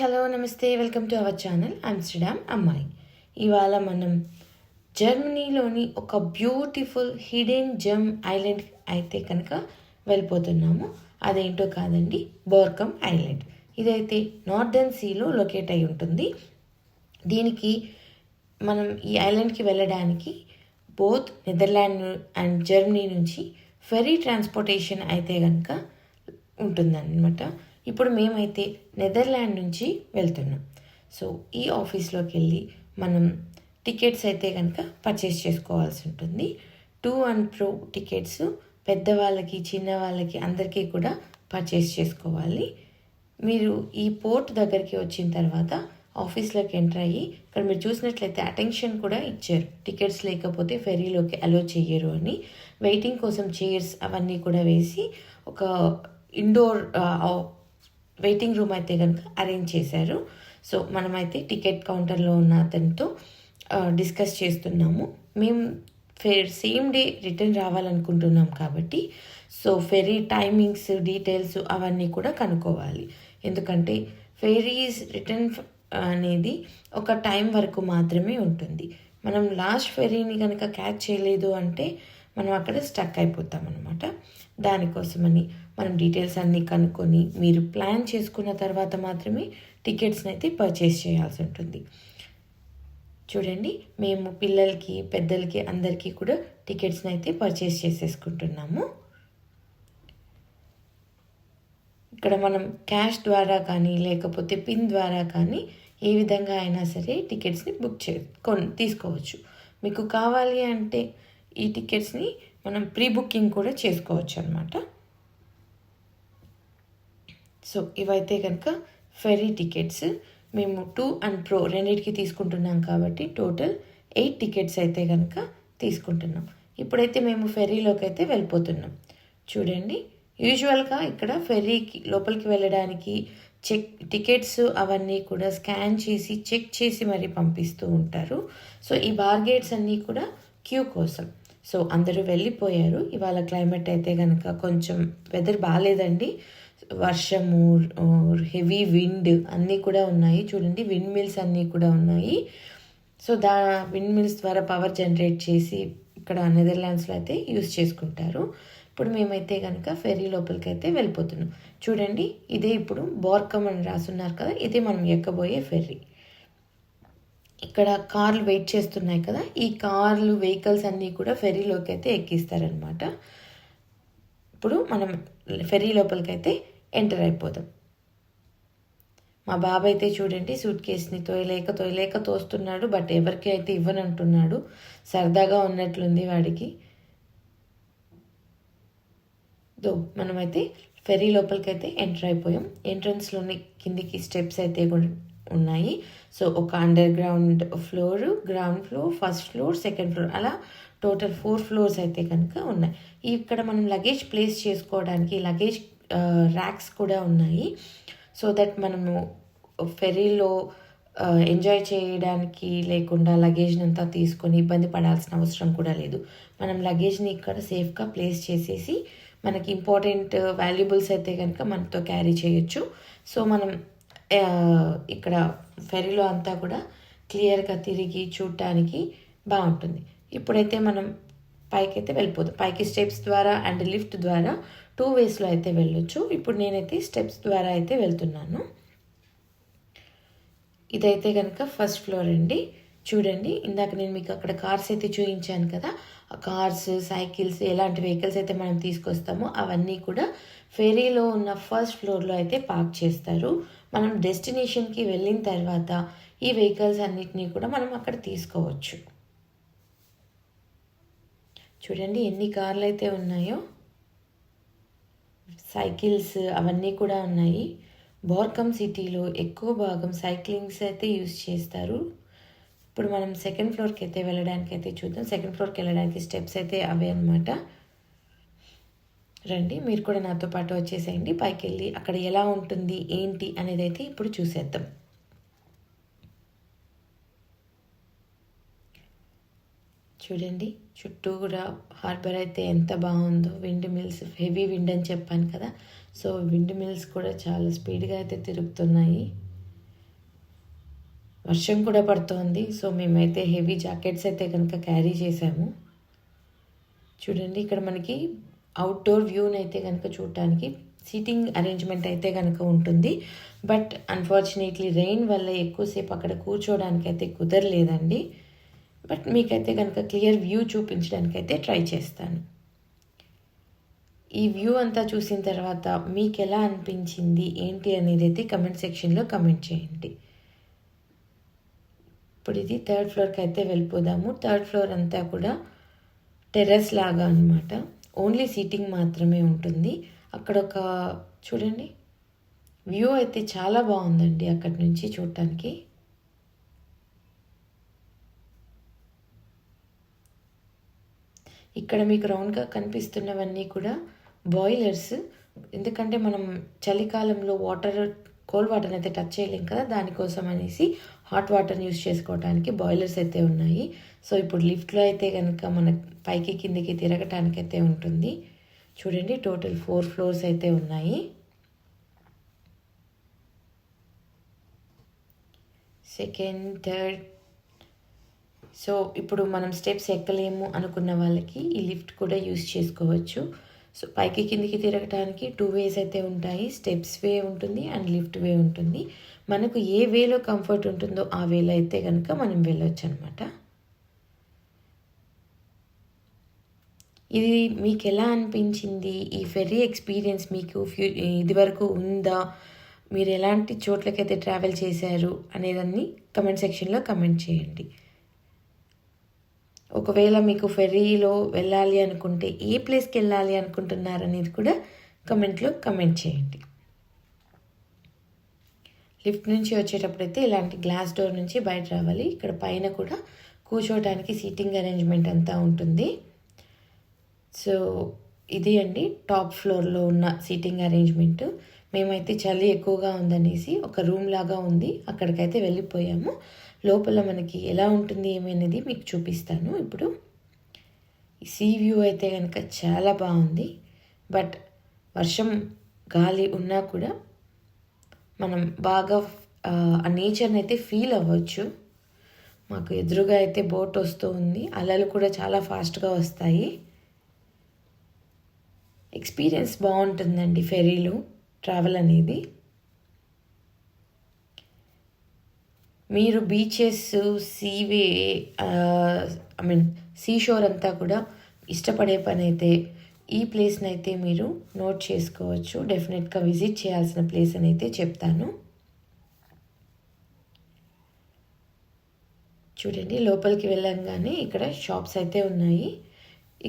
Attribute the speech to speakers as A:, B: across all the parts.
A: Hello నమస్తే, welcome to our channel Amsterdam అమ్మాయి. ఇవాళ మనం జర్మనీలోని ఒక బ్యూటిఫుల్ హిడెన్ జెమ్ ఐలాండ్ అయితే కనుక వెళ్ళిపోతున్నాము. అదేంటో కాదండి, బోర్కమ్ ఐలాండ్. ఇదైతే నార్దర్న్ సీలో లొకేట్ అయి ఉంటుంది. దీనికి మనం ఈ ఐలాండ్కి వెళ్ళడానికి బోత్ నెదర్లాండ్ అండ్ జర్మనీ నుంచి ఫెరీ ట్రాన్స్పోర్టేషన్ అయితే కనుక ఉంటుందన్నమాట. ఇప్పుడు మేమైతే నెదర్లాండ్ నుంచి వెళ్తున్నాం. సో ఈ ఆఫీస్లోకి వెళ్ళి మనం టికెట్స్ అయితే కనుక పర్చేస్ చేసుకోవాల్సి ఉంటుంది. టు అండ్ ఫ్రో టికెట్స్ పెద్దవాళ్ళకి చిన్నవాళ్ళకి అందరికీ కూడా పర్చేస్ చేసుకోవాలి. మీరు ఈ పోర్ట్ దగ్గరికి వచ్చిన తర్వాత ఆఫీస్లోకి ఎంటర్ అయ్యి ఇక్కడ మీరు చూసినట్లయితే అటెన్షన్ కూడా ఇచ్చారు. టికెట్స్ లేకపోతే ఫెరీలోకి అలో చెయ్యరు అని. వెయిటింగ్ కోసం చైర్స్ అవన్నీ కూడా వేసి ఒక ఇండోర్ వెయిటింగ్ రూమ్ అయితే కనుక అరేంజ్ చేశారు. సో మనమైతే టికెట్ కౌంటర్లో ఉన్న అతనితో డిస్కస్ చేస్తున్నాము. మేము సేమ్ డే రిటర్న్ రావాలనుకుంటున్నాం కాబట్టి సో ఫెరీ టైమింగ్స్ డీటెయిల్స్ అవన్నీ కూడా కనుక్కోవాలి. ఎందుకంటే ఫెరీస్ రిటర్న్ అనేది ఒక టైం వరకు మాత్రమే ఉంటుంది. మనం లాస్ట్ ఫెరీని కనుక క్యాచ్ చేయలేదు అంటే మనం అక్కడ స్టక్ అయిపోతాం అనమాట. దానికోసమని మనం డీటెయిల్స్ అన్నీ కనుక్కొని మీరు ప్లాన్ చేసుకున్న తర్వాత మాత్రమే టికెట్స్ని అయితే పర్చేస్ చేయాల్సి ఉంటుంది. చూడండి, మేము పిల్లలకి పెద్దలకి అందరికీ కూడా టికెట్స్ని అయితే పర్చేస్ చేసేసుకుంటున్నాము. ఇక్కడ మనం క్యాష్ ద్వారా కానీ లేకపోతే పిన్ ద్వారా కానీ ఏ విధంగా అయినా సరే టికెట్స్ని తీసుకోవచ్చు. మీకు కావాలి అంటే ఈ టికెట్స్ని మనం ప్రీ బుకింగ్ కూడా చేసుకోవచ్చు అనమాట. సో ఇవైతే కనుక ఫెరీ టికెట్స్. మేము టు అండ్ ప్రో రెండింటికి తీసుకుంటున్నాం కాబట్టి టోటల్ 8 టికెట్స్ అయితే కనుక తీసుకుంటున్నాం. ఇప్పుడైతే మేము ఫెరీలోకి అయితే వెళ్ళిపోతున్నాం. చూడండి, యూజువల్గా ఇక్కడ ఫెరీకి లోపలికి వెళ్ళడానికి టికెట్స్ అవన్నీ కూడా స్కాన్ చేసి చెక్ చేసి మరీ పంపిస్తూ ఉంటారు. సో ఈ బార్గేట్స్ అన్నీ కూడా క్యూ కోసం. సో అందరూ వెళ్ళిపోయారు. ఇవాళ క్లైమేట్ అయితే కనుక కొంచెం వెదర్ బాగాలేదండి. వర్షము, హెవీ విండ్ అన్నీ కూడా ఉన్నాయి. చూడండి, విండ్ మిల్స్ అన్నీ కూడా ఉన్నాయి. సో విండ్ మిల్స్ ద్వారా పవర్ జనరేట్ చేసి ఇక్కడ నెదర్లాండ్స్లో అయితే యూస్ చేసుకుంటారు. ఇప్పుడు మేమైతే కనుక ఫెరీ లోపలికి అయితే వెళ్ళిపోతున్నాం. చూడండి, ఇదే ఇప్పుడు బోర్కమ్ అని రాసున్నారు కదా, ఇదే మనం ఎక్కబోయే ఫెర్రీ. ఇక్కడ కార్లు వెయిట్ చేస్తున్నాయి కదా, ఈ కార్లు వెహికల్స్ అన్నీ కూడా ఫెరీలోకి అయితే ఎక్కిస్తారనమాట. ఇప్పుడు మనం ఫెరీ లోపలికి అయితే ఎంటర్ అయిపోదాం. మా బాబాయ్ అయితే చూడండి సూట్ కేసుని తోయలేక తోస్తున్నాడు. బట్ ఎవరికి అయితే ఇవ్వనంటున్నాడు. సరదాగా ఉన్నట్లుంది వాడికి. మనమైతే ఫెరీ లోపలికి అయితే ఎంటర్ అయిపోయాం. ఎంట్రన్స్లోని కిందికి స్టెప్స్ అయితే ఉన్నాయి. సో ఒక under ground floor, ground floor, first floor, second floor, అలా టోటల్ 4 ఫ్లోర్స్ అయితే కనుక ఉన్నాయి. ఇక్కడ మనం లగేజ్ ప్లేస్ చేసుకోవడానికి లగేజ్ ర్యాక్స్ కూడా ఉన్నాయి. సో దట్ మనము ఫెరీలో ఎంజాయ్ చేయడానికి లేకుండా లగేజ్ని అంతా తీసుకొని ఇబ్బంది పడాల్సిన అవసరం కూడా లేదు. మనం లగేజ్ని ఇక్కడ సేఫ్గా ప్లేస్ చేసేసి మనకి ఇంపార్టెంట్ వాల్యుబుల్స్ అయితే కనుక మనతో క్యారీ చేయొచ్చు. సో మనం ఇక్కడ ఫెరీలో అంతా కూడా క్లియర్గా తిరిగి చూడటానికి బాగుంటుంది. ఇప్పుడైతే మనం పైకి అయితే వెళ్ళిపోతాం. పైకి స్టెప్స్ ద్వారా అండ్ లిఫ్ట్ ద్వారా 2 వేస్లో అయితే వెళ్ళొచ్చు. ఇప్పుడు నేనైతే స్టెప్స్ ద్వారా అయితే వెళ్తున్నాను. ఇదైతే కనుక ఫస్ట్ ఫ్లోర్ అండి. చూడండి, ఇందాక నేను మీకు అక్కడ కార్స్ అయితే చూపించాను కదా, ఆ కార్స్, సైకిల్స్, ఎలాంటి వెహికల్స్ అయితే మనం తీసుకొస్తామో అవన్నీ కూడా ఫెరీలో ఉన్న ఫస్ట్ ఫ్లోర్లో అయితే పార్క్ చేస్తారు. మనం డెస్టినేషన్కి వెళ్ళిన తర్వాత ఈ వెహికల్స్ అన్నిటినీ కూడా మనం అక్కడ తీసుకోవచ్చు. చూడండి ఎన్ని కార్లు అయితే ఉన్నాయో, సైకిల్స్ అవన్నీ కూడా ఉన్నాయి. బోర్కమ్ సిటీలో ఎక్కువ భాగం సైక్లింగ్స్ అయితే యూజ్ చేస్తారు. ఇప్పుడు మనం సెకండ్ ఫ్లోర్కి అయితే వెళ్ళడానికి అయితే చూద్దాం. సెకండ్ ఫ్లోర్కి వెళ్ళడానికి స్టెప్స్ అయితే అవే అనమాట. రండి, మీరు కూడా నాతో పాటు వచ్చేసేయండి. పైకి వెళ్ళి అక్కడ ఎలా ఉంటుంది ఏంటి అనేది అయితే ఇప్పుడు చూసేద్దాం. చూడండి, చుట్టూ కూడా హార్బర్ అయితే ఎంత బాగుందో. విండ్ మిల్స్, హెవీ విండ్ అని చెప్పాను కదా, సో విండ్ మిల్స్ కూడా చాలా స్పీడ్గా అయితే తిరుగుతున్నాయి. వర్షం కూడా పడుతోంది. సో మేమైతే హెవీ జాకెట్స్ అయితే కనుక క్యారీ చేసాము. చూడండి ఇక్కడ మనకి అవుట్డోర్ వ్యూని అయితే కనుక చూడటానికి సీటింగ్ అరేంజ్మెంట్ అయితే కనుక ఉంటుంది. బట్ అన్ఫార్చునేట్లీ రెయిన్ వల్ల ఎక్కువసేపు అక్కడ కూర్చోవడానికి అయితే కుదరలేదండి. బట్ మీకైతే కనుక క్లియర్ వ్యూ చూపించడానికి అయితే ట్రై చేస్తాను. ఈ వ్యూ అంతా చూసిన తర్వాత మీకు ఎలా అనిపించింది ఏంటి అనేది అయితే కమెంట్ సెక్షన్లో కమెంట్ చేయండి. ఇప్పుడు ఇది 3rd ఫ్లోర్కి అయితే వెళ్ళిపోదాము. 3rd ఫ్లోర్ అంతా కూడా టెర్రస్ లాగా అనమాట. ఓన్లీ సీటింగ్ మాత్రమే ఉంటుంది. అక్కడ ఒక చూడండి వ్యూ అయితే చాలా బాగుందండి అక్కడి నుంచి చూడటానికి. ఇక్కడ మీకు రౌండ్గా కనిపిస్తున్నవన్నీ కూడా బాయిలర్స్. ఎందుకంటే మనం చలికాలంలో కోల్డ్ వాటర్ని అయితే టచ్ చేయలేం కదా, దానికోసం అనేసి హాట్ వాటర్ని యూస్ చేసుకోవడానికి బాయిలర్స్ అయితే ఉన్నాయి. సో ఇప్పుడు లిఫ్ట్లో అయితే కనుక మన పైకి కిందికి తిరగటానికి అయితే ఉంటుంది. చూడండి టోటల్ 4 ఫ్లోర్స్ అయితే ఉన్నాయి. Second, third. సో ఇప్పుడు మనం స్టెప్స్ ఎక్కలేము అనుకున్న వాళ్ళకి ఈ లిఫ్ట్ కూడా యూస్ చేసుకోవచ్చు. సో పైకి కిందికి తిరగటానికి 2 వేస్ అయితే ఉంటాయి. స్టెప్స్ వే ఉంటుంది అండ్ లిఫ్ట్ వే ఉంటుంది. మనకు ఏ వేలో కంఫర్ట్ ఉంటుందో ఆ వేలో అయితే కనుక మనం వెళ్ళొచ్చు అనమాట. ఇది మీకు ఎలా అనిపించింది? ఈ ఫెర్రీ ఎక్స్పీరియన్స్ మీకు ఇది వరకు ఉందా? మీరు ఎలాంటి చోట్లకైతే ట్రావెల్ చేశారు అనేదాన్ని కమెంట్ సెక్షన్లో కమెంట్ చేయండి. ఒకవేళ మీకు ఫెర్రీలో వెళ్ళాలి అనుకుంటే ఏ ప్లేస్కి వెళ్ళాలి అనుకుంటున్నారు అనేది కూడా కమెంట్లో కమెంట్ చేయండి. లిఫ్ట్ నుంచి వచ్చేటప్పుడైతే ఇలాంటి గ్లాస్ డోర్ నుంచి బయట రావాలి. ఇక్కడ పైన కూడా కూర్చోవడానికి సీటింగ్ అరేంజ్మెంట్ అంతా ఉంటుంది. సో ఇది అండి టాప్ ఫ్లోర్లో ఉన్న సీటింగ్ అరేంజ్మెంట్. మేమైతే చలి ఎక్కువగా ఉందనేసి ఒక రూమ్ లాగా ఉంది, అక్కడికైతే వెళ్ళిపోయాము. లోపల మనకి ఎలా ఉంటుంది ఏమనేది మీకు చూపిస్తాను. ఇప్పుడు ఈ సీ వ్యూ అయితే కనుక చాలా బాగుంది. బట్ వర్షం గాలి ఉన్నా కూడా మనం బాగా ఆ నేచర్ని అయితే ఫీల్ అవ్వచ్చు. మాకు ఎదురుగా అయితే బోట్ వస్తూ ఉంది, అలలు కూడా చాలా ఫాస్ట్గా వస్తాయి. ఎక్స్పీరియన్స్ బాగుంటుందండి ఫెరీలో ట్రావెల్ అనేది. మీరు బీచెస్, సీవే సీషోర్ అంతా కూడా ఇష్టపడే పని అయితే ఈ ప్లేస్ని అయితే మీరు నోట్ చేసుకోవచ్చు. డెఫినెట్గా విజిట్ చేయాల్సిన ప్లేస్ అని అయితే చెప్తాను. చూడండి లోపలికి వెళ్ళంగానే ఇక్కడ షాప్స్ అయితే ఉన్నాయి.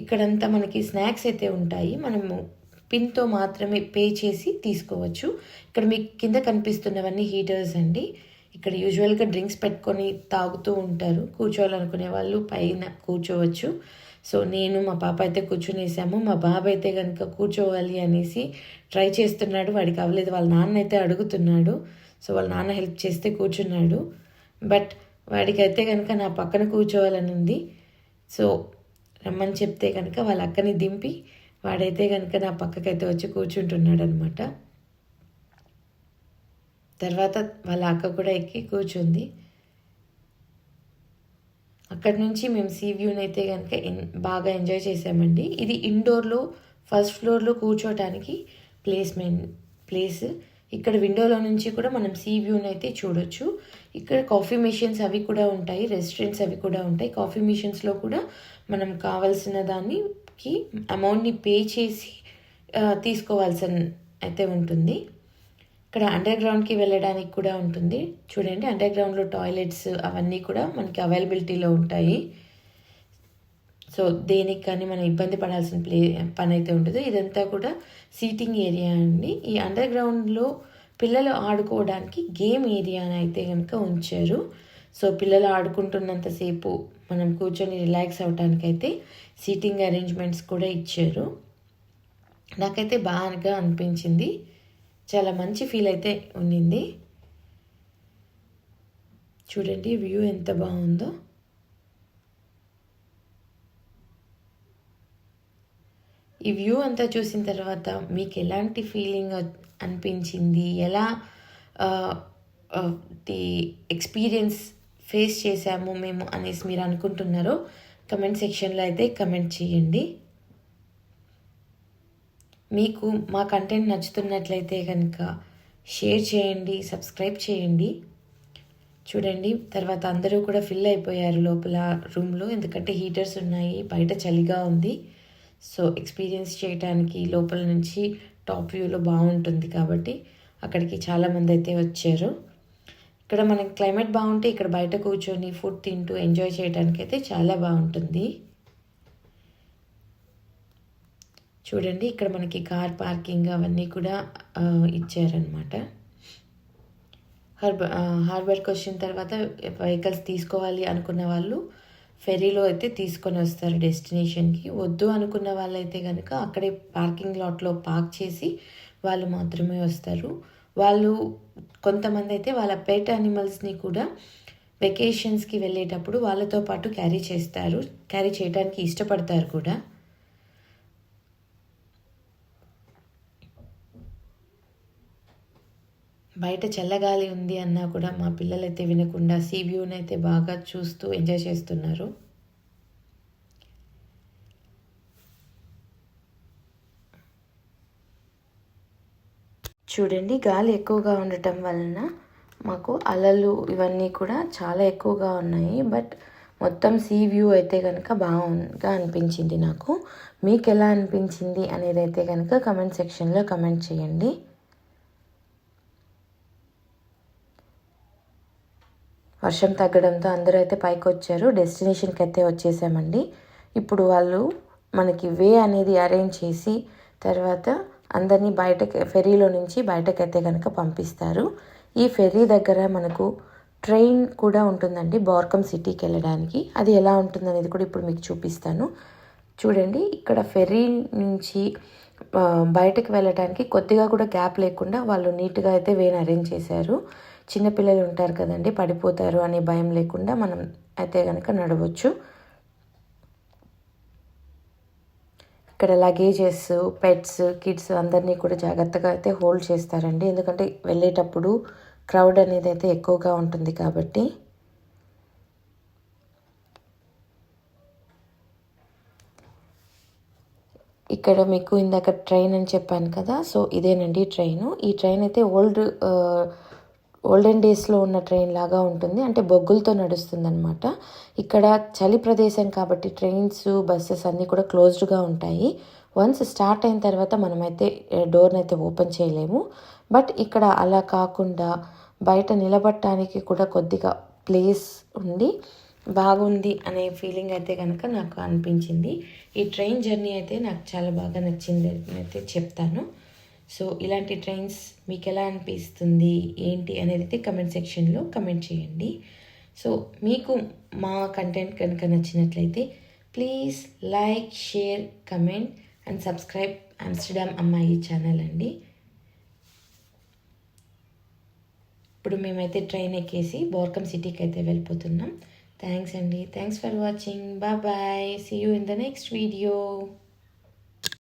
A: ఇక్కడంతా మనకి స్నాక్స్ అయితే ఉంటాయి. మనము పిన్తో మాత్రమే పే చేసి తీసుకోవచ్చు. ఇక్కడ మీకు కింద కనిపిస్తున్నవన్నీ హీటర్స్ అండి. ఇక్కడ యూజువల్గా డ్రింక్స్ పెట్టుకొని తాగుతూ ఉంటారు. కూర్చోవాలనుకునే వాళ్ళు పైన కూర్చోవచ్చు. సో నేను మా పాప అయితే కూర్చునేసాము. మా బాబు అయితే కనుక కూర్చోవాలి అనేసి ట్రై చేస్తున్నాడు, వాడికి అవ్వలేదు. వాళ్ళ నాన్న అయితే అడుగుతున్నాడు. సో వాళ్ళ నాన్న హెల్ప్ చేస్తే కూర్చున్నాడు. బట్ వాడికైతే కనుక నా పక్కన కూర్చోవాలని ఉంది. సో రమ్మని చెప్తే కనుక వాళ్ళ అక్కని దింపి వాడైతే కనుక నా పక్కకైతే వచ్చి కూర్చుంటున్నాడు అనమాట. తర్వాత వాళ్ళ అక్క కూడా ఎక్కి కూర్చుంది. అక్కడి నుంచి మేము సీ వ్యూని అయితే కనుక బాగా ఎంజాయ్ చేసామండి. ఇది ఇండోర్లో ఫస్ట్ ఫ్లోర్లో కూర్చోటానికి ప్లేస్. ఇక్కడ విండోలో నుంచి కూడా మనం సీ వ్యూని అయితే చూడొచ్చు. ఇక్కడ కాఫీ మెషిన్స్ అవి కూడా ఉంటాయి, రెస్టారెంట్స్ అవి కూడా ఉంటాయి. కాఫీ మెషిన్స్లో కూడా మనం కావాల్సిన దానికి అమౌంట్ని పే చేసి తీసుకోవాల్సిన అయితే ఉంటుంది. ఇక్కడ అండర్ గ్రౌండ్కి వెళ్ళడానికి కూడా ఉంటుంది. చూడండి అండర్ గ్రౌండ్లో టాయిలెట్స్ అవన్నీ కూడా మనకి అవైలబిలిటీలో ఉంటాయి. సో దేనికి కానీ మనం ఇబ్బంది పడాల్సిన పని అయితే ఉండదు. ఇదంతా కూడా సీటింగ్ ఏరియా అండి. ఈ అండర్ గ్రౌండ్లో పిల్లలు ఆడుకోవడానికి గేమ్ ఏరియా అయితే కనుక ఉంచారు. సో పిల్లలు ఆడుకుంటున్నంతసేపు మనం కూర్చొని రిలాక్స్ అవ్వడానికైతే సీటింగ్ అరేంజ్మెంట్స్ కూడా ఇచ్చారు. నాకైతే బాగా అనిపించింది, చాలా మంచి ఫీల్ అయితే ఉండింది. చూడండి వ్యూ ఎంత బాగుందో. ఈ వ్యూ అంతా చూసిన తర్వాత మీకు ఎలాంటి ఫీలింగ్ అనిపించింది, ఎలా ది ఎక్స్పీరియన్స్ ఫేస్ చేశాము మేము అనేసి మీరు అనుకుంటున్నారో కమెంట్ సెక్షన్లో అయితే కమెంట్ చేయండి. మీకు మా కంటెంట్ నచ్చుతున్నట్లయితే కనుక షేర్ చేయండి, సబ్స్క్రైబ్ చేయండి. చూడండి, తర్వాత అందరూ కూడా ఫిల్ అయిపోయారు లోపల రూమ్లో, ఎందుకంటే హీటర్స్ ఉన్నాయి, బయట చలిగా ఉంది. సో ఎక్స్పీరియన్స్ చేయడానికి లోపల నుంచి టాప్ వ్యూలో బాగుంటుంది కాబట్టి అక్కడికి చాలామంది అయితే వచ్చారు. ఇక్కడ మనకి క్లైమేట్ బాగుంటే ఇక్కడ బయట కూర్చొని ఫుడ్ తింటూ ఎంజాయ్ చేయడానికి అయితే చాలా బాగుంటుంది. చూడండి, ఇక్కడ మనకి కార్ పార్కింగ్ అవన్నీ కూడా ఇచ్చారనమాట. హార్బర్కి వచ్చిన తర్వాత వెహికల్స్ తీసుకోవాలి అనుకున్న వాళ్ళు ఫెరీలో అయితే తీసుకొని వస్తారు డెస్టినేషన్కి. వద్దు అనుకున్న వాళ్ళైతే కనుక అక్కడే పార్కింగ్ లాట్లో పార్క్ చేసి వాళ్ళు మాత్రమే వస్తారు. వాళ్ళు కొంతమంది అయితే వాళ్ళ పెట్ యానిమల్స్ని కూడా వెకేషన్స్కి వెళ్ళేటప్పుడు వాళ్ళతో పాటు క్యారీ చేయడానికి ఇష్టపడతారు కూడా. బయట చల్లగాలి ఉంది అన్నా కూడా మా పిల్లలైతే వినకుండా సీ వ్యూని అయితే బాగా చూస్తూ ఎంజాయ్ చేస్తున్నారు. చూడండి, గాలి ఎక్కువగా ఉండటం వలన మాకు అలలు ఇవన్నీ కూడా చాలా ఎక్కువగా ఉన్నాయి. బట్ మొత్తం సీ వ్యూ అయితే కనుక బాగా అనిపించింది నాకు. మీకు ఎలా అనిపించింది అనేది అయితే కనుక కమెంట్ సెక్షన్లో కమెంట్ చేయండి. వర్షం తగ్గడంతో అందరూ అయితే పైకి వచ్చారు. డెస్టినేషన్కి అయితే వచ్చేసామండి. ఇప్పుడు వాళ్ళు మనకి వే అనేది అరేంజ్ చేసి తర్వాత అందరినీ ఫెరీలో నుంచి బయటకైతే కనుక పంపిస్తారు. ఈ ఫెరీ దగ్గర మనకు ట్రైన్ కూడా ఉంటుందండి బోర్కం సిటీకి వెళ్ళడానికి. అది ఎలా ఉంటుందనేది కూడా ఇప్పుడు మీకు చూపిస్తాను. చూడండి, ఇక్కడ ఫెరీ నుంచి బయటకు వెళ్ళడానికి కొద్దిగా కూడా గ్యాప్ లేకుండా వాళ్ళు నీట్గా అయితే వేని అరేంజ్ చేశారు. చిన్నపిల్లలు ఉంటారు కదండి, పడిపోతారు అనే భయం లేకుండా మనం అయితే కనుక నడవచ్చు. ఇక్కడ లగేజెస్, పెట్స్, కిడ్స్ అందరినీ కూడా జాగ్రత్తగా అయితే హోల్డ్ చేస్తారండి. ఎందుకంటే వెళ్ళేటప్పుడు క్రౌడ్ అనేది అయితే ఎక్కువగా ఉంటుంది కాబట్టి. ఇక్కడ మీకు ఇందాక ట్రైన్ అని చెప్పాను కదా, సో ఇదేనండి ట్రైను. ఈ ట్రైన్ అయితే ఓల్డెన్ డేస్లో ఉన్న ట్రైన్ లాగా ఉంటుంది, అంటే బొగ్గులతో నడుస్తుంది అనమాట. ఇక్కడ చలి ప్రదేశం కాబట్టి ట్రైన్స్, బస్సెస్ అన్నీ కూడా క్లోజ్డ్గా ఉంటాయి. వన్స్ స్టార్ట్ అయిన తర్వాత మనమైతే డోర్ని అయితే ఓపెన్ చేయలేము. బట్ ఇక్కడ అలా కాకుండా బయట నిలబడటానికి కూడా కొద్దిగా ప్లేస్ ఉండి బాగుంది అనే ఫీలింగ్ అయితే కనుక నాకు అనిపించింది. ఈ ట్రైన్ జర్నీ అయితే నాకు చాలా బాగా నచ్చింది అయితే చెప్తాను. సో ఇలాంటి ట్రైన్స్ మీకు ఎలా అనిపిస్తుంది ఏంటి అనేది అయితే కమెంట్ సెక్షన్లో కమెంట్ చేయండి. సో మీకు మా కంటెంట్ కనుక నచ్చినట్లయితే please like, share, comment and subscribe Amsterdam అమ్మాయి ఛానల్ అండి. ఇప్పుడు మేమైతే ట్రైన్ ఎక్కేసి బోర్కం సిటీకి అయితే వెళ్ళిపోతున్నాం. థ్యాంక్స్ అండి. Thanks for watching. Bye. See you in the next video.